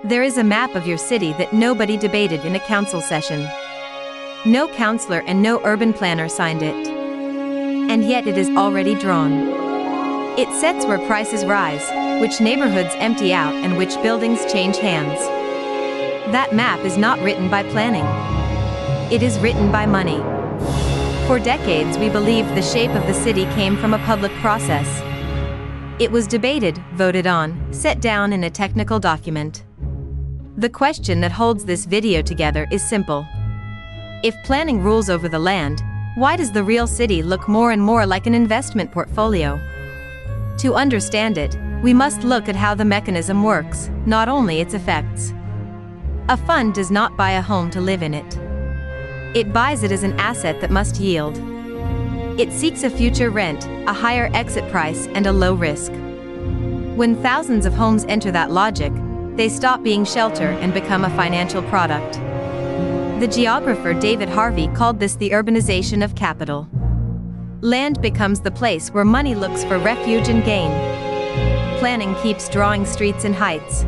There is a map of your city that nobody debated in a council session. No councillor and no urban planner signed it. And yet it is already drawn. It sets where prices rise, which neighborhoods empty out and which buildings change hands. That map is not written by planning. It is written by money. For decades we believed the shape of the city came from a public process. It was debated, voted on, set down in a technical document. The question that holds this video together is simple. If planning rules over the land, why does the real city look more and more like an investment portfolio? To understand it, we must look at how the mechanism works, not only its effects. A fund does not buy a home to live in it. It buys it as an asset that must yield. It seeks a future rent, a higher exit price, and a low risk. When thousands of homes enter that logic, they stop being shelter and become a financial product. The geographer David Harvey called this the urbanization of capital. Land becomes the place where money looks for refuge and gain. Planning keeps drawing streets and heights.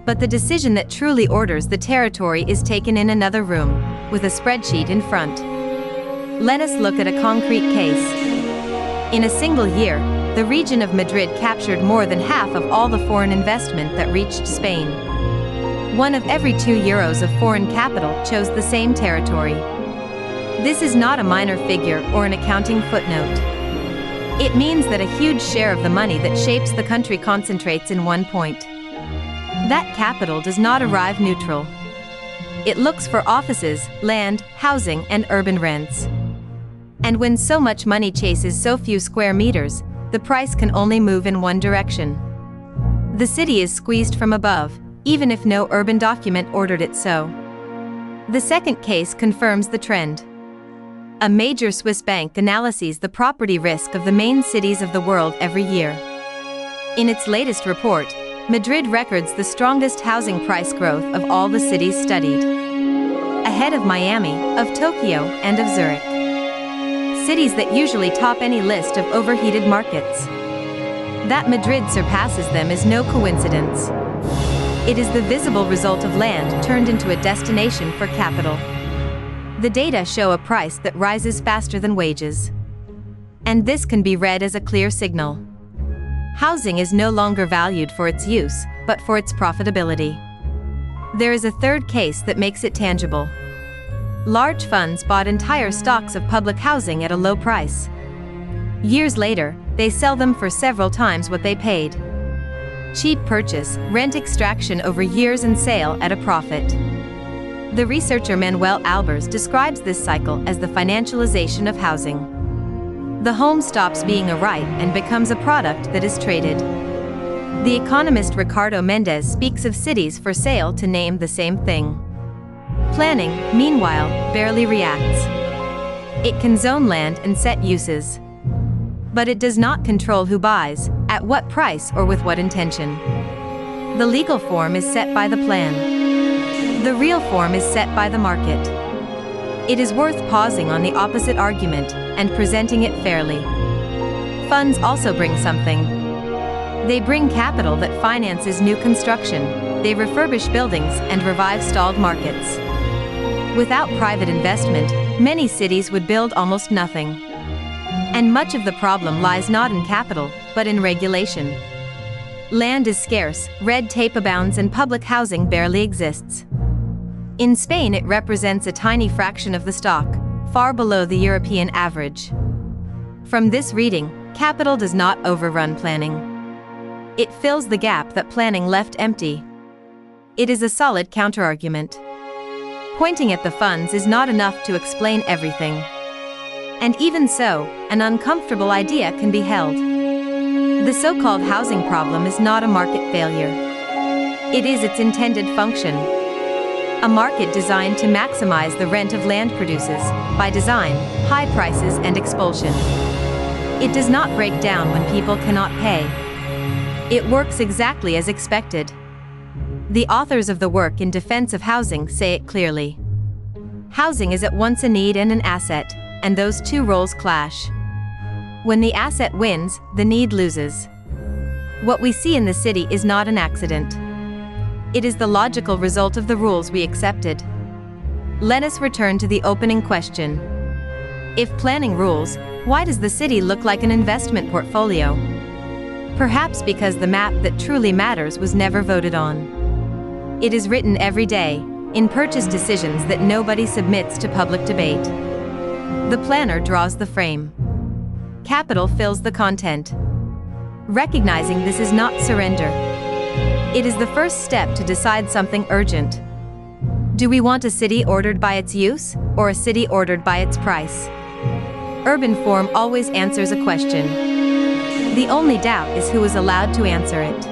But the decision that truly orders the territory is taken in another room, with a spreadsheet in front. Let us look at a concrete case. In a single year, the region of Madrid captured more than half of all the foreign investment that reached Spain. 1 of every 2 euros of foreign capital chose the same territory. This is not a minor figure or an accounting footnote. It means that a huge share of the money that shapes the country concentrates in one point. That capital does not arrive neutral. It looks for offices, land, housing, and urban rents. And when so much money chases so few square meters, the price can only move in one direction. The city is squeezed from above, even if no urban document ordered it so. The second case confirms the trend. A major Swiss bank analyses the property risk of the main cities of the world every year. In its latest report, Madrid records the strongest housing price growth of all the cities studied, ahead of Miami, of Tokyo, and of Zurich. Cities that usually top any list of overheated markets. That Madrid surpasses them is no coincidence. It is the visible result of land turned into a destination for capital. The data show a price that rises faster than wages. And this can be read as a clear signal. Housing is no longer valued for its use, but for its profitability. There is a third case that makes it tangible. Large funds bought entire stocks of public housing at a low price. Years later, they sell them for several times what they paid. Cheap purchase, rent extraction over years and sale at a profit. The researcher Manuel Albers describes this cycle as the financialization of housing. The home stops being a right and becomes a product that is traded. The economist Ricardo Mendez speaks of cities for sale to name the same thing. Planning, meanwhile, barely reacts. It can zone land and set uses. But it does not control who buys, at what price or with what intention. The legal form is set by the plan. The real form is set by the market. It is worth pausing on the opposite argument and presenting it fairly. Funds also bring something. They bring capital that finances new construction, they refurbish buildings and revive stalled markets. Without private investment, many cities would build almost nothing. And much of the problem lies not in capital, but in regulation. Land is scarce, red tape abounds, and public housing barely exists. In Spain, it represents a tiny fraction of the stock, far below the European average. From this reading, capital does not overrun planning. It fills the gap that planning left empty. It is a solid counterargument. Pointing at the funds is not enough to explain everything. And even so, an uncomfortable idea can be held. The so-called housing problem is not a market failure. It is its intended function. A market designed to maximize the rent of land produces, by design, high prices and expulsion. It does not break down when people cannot pay. It works exactly as expected. The authors of the work in defense of housing say it clearly. Housing is at once a need and an asset, and those two roles clash. When the asset wins, the need loses. What we see in the city is not an accident. It is the logical result of the rules we accepted. Let us return to the opening question. If planning rules, why does the city look like an investment portfolio? Perhaps because the map that truly matters was never voted on. It is written every day, in purchase decisions that nobody submits to public debate. The planner draws the frame. Capital fills the content. Recognizing this is not surrender. It is the first step to decide something urgent. Do we want a city ordered by its use, or a city ordered by its price? Urban form always answers a question. The only doubt is who is allowed to answer it.